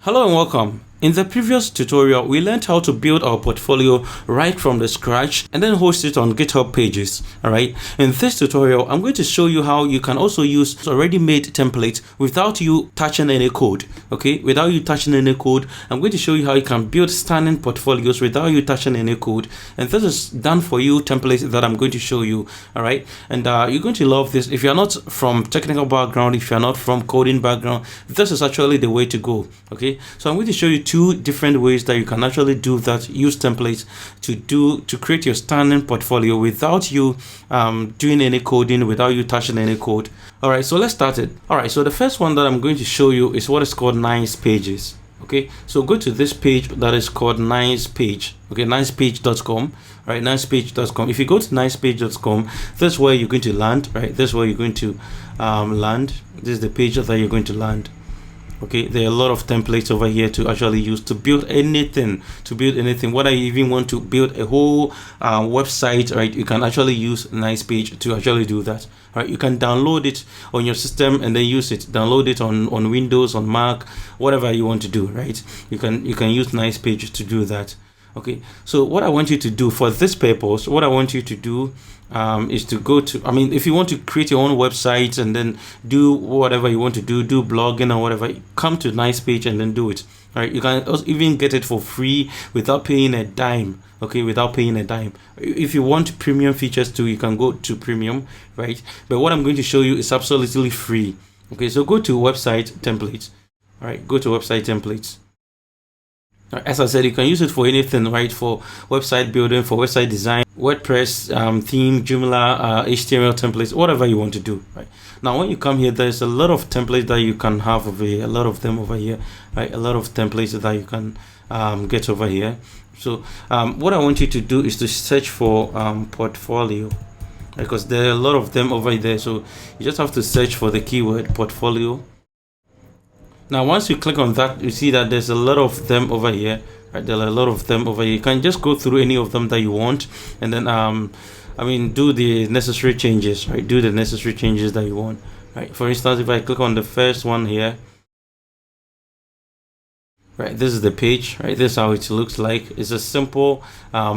Hello and welcome. In the previous tutorial, we learned how to build our portfolio right from the scratch and then host it on GitHub pages. All right. In this tutorial, I'm going to show you how you can also use already made templates without you touching any code. Okay. Without you touching any code, I'm going to show you how you can build stunning portfolios without you touching any code. And this is done for you templates that I'm going to show you. All right. And you're going to love this. If you're not from technical background, if you're not from coding background, this is actually the way to go. Okay. So I'm going to show you two different ways that you can actually do that. Use templates to create your stunning portfolio without you doing any coding, without you touching any code. All right, so let's start it. All right, so the first one that I'm going to show you is what is called Nicepages. Okay, so go to this page that is called Nicepage. Okay, nicepage.com. All right, nicepage.com. If you go to nicepage.com, this is where you're going to land. Right, this is where you're going to land. This is the page that you're going to land. Okay, there are a lot of templates over here to actually use to build anything. What I even want to build a whole website, right? You can actually use Nicepage to actually do that. Right, you can download it on your system and then use it. Download it on Windows, on Mac, whatever you want to do. Right, you can use Nicepage to do that. Okay, so what I want you to do for this purpose, what I want you to do is to go to, if you want to create your own website and then do whatever you want to do blogging or whatever, come to Nicepage and then do it. All right, you can also even get it for free without paying a dime. Okay, without paying a dime. If you want premium features too, you can go to premium, right? But what I'm going to show you is absolutely free. Okay, so go to website templates. All right, go to website templates. As I said, you can use it for anything, right? For website building, for website design, WordPress, theme, Joomla, HTML templates, whatever you want to do, right? Now, when you come here, there's a lot of templates that you can have over here, a lot of them over here, right? A lot of templates that you can get over here. So what I want you to do is to search for portfolio, because there are a lot of them over there. So you just have to search for the keyword portfolio. Now, once you click on that, you see that there's a lot of them over here. Right, there are a lot of them over here. You can just go through any of them that you want, and then do the necessary changes. Right, do the necessary changes that you want. Right. For instance, if I click on the first one here, right, this is the page. Right, this is how it looks like. It's a simple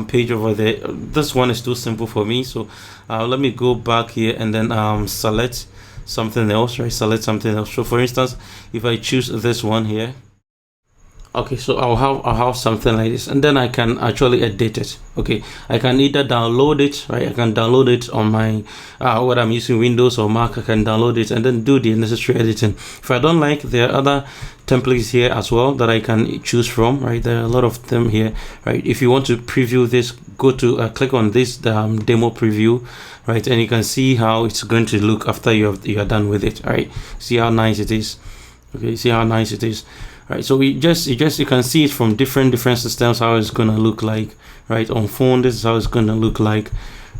page over there. This one is too simple for me, so let me go back here and then select something else. Right, select something else. So for instance, if I choose this one here, okay, so I'll have something like this, and then I can actually edit it. Okay, I can either download it, right? I can download it on my what I'm using, Windows or Mac. I can download it and then do the necessary editing. If I don't like, there are other templates here as well that I can choose from. Right, there are a lot of them here. Right, if you want to preview this, go to click on this demo preview. Right, and you can see how it's going to look after you are done with it. All right, see how nice it is. Okay, see how nice it is. Right, so you can see it from different systems how it's gonna look like. Right, on phone, this is how it's gonna look like.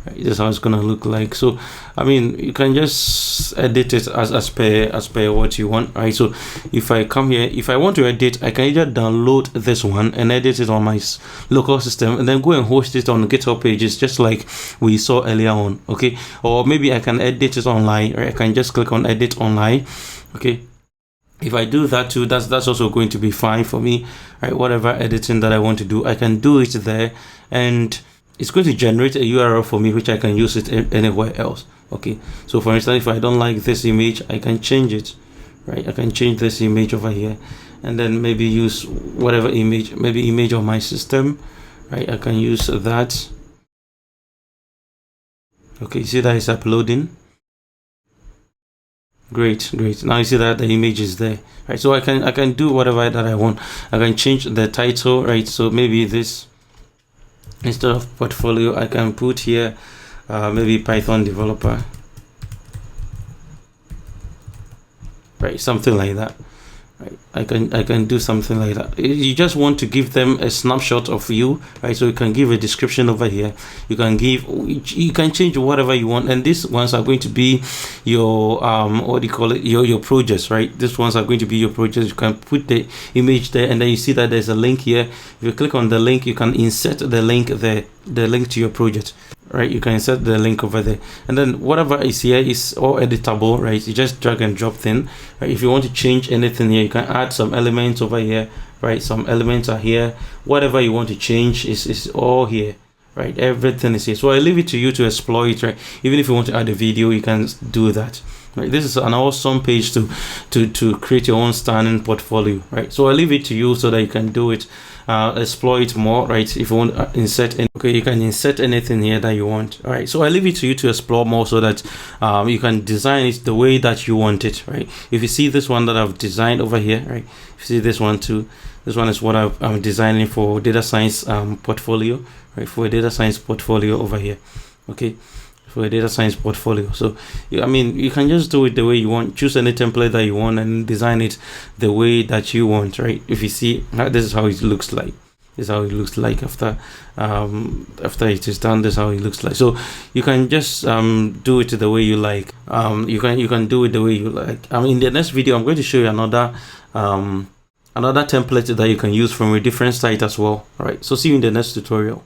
Right, this is how it's gonna look like. So you can just edit it as per what you want. Right, so if I come here, if I want to edit, I can either download this one and edit it on my local system and then go and host it on GitHub pages, just like we saw earlier on. Okay, or maybe I can edit it online. Right, I can just click on edit online. Okay, if I do that too, that's also going to be fine for me. Right, whatever editing that I want to do, I can do it there, and it's going to generate a URL for me, which I can use it anywhere else. Okay, so for instance, if I don't like this image, I can change it. Right, I can change this image over here, and then maybe use whatever image, maybe image of my system. Right, I can use that. Okay, see that it's uploading. Great. Now you see that the image is there. Right, so I can do whatever that I want. I can change the title. Right, so maybe this, instead of portfolio, I can put here maybe Python developer. Right, something like that. Right, I can do something like that. You just want to give them a snapshot of you, right? So you can give a description over here. You can change whatever you want, and these ones are going to be your what do you call it, your projects, right? These ones are going to be your projects. You can put the image there, and then you see that there's a link here. If you click on the link, you can insert the link there, the link to your project. right? You can insert the link over there, and then whatever is here is all editable, right? You just drag and drop thing, right? If you want to change anything here, you can add some elements over here, right? Some elements are here. Whatever you want to change is all here, right? Everything is here. So I leave it to you to explore it, right? Even if you want to add a video, you can do that, right? This is an awesome page to create your own stunning portfolio, right? So I leave it to you so that you can do it, explore it more, right? If you want to insert okay, you can insert anything here that you want. All right, so I leave it to you to explore more so that you can design it the way that you want it, right? If you see this one that I've designed over here, right? If you see this one too, this one is what I'm designing for data science portfolio, right? For a data science portfolio over here, okay? For a data science portfolio. So I mean, you can just do it the way you want. Choose any template that you want and design it the way that you want, right? If you see, this is how it looks like. This is how it looks like after it is done. This is how it looks like. So you can just do it the way you like. You can do it the way you like. In the next video, I'm going to show you another template that you can use from a different site as well. All right, so see you in the next tutorial.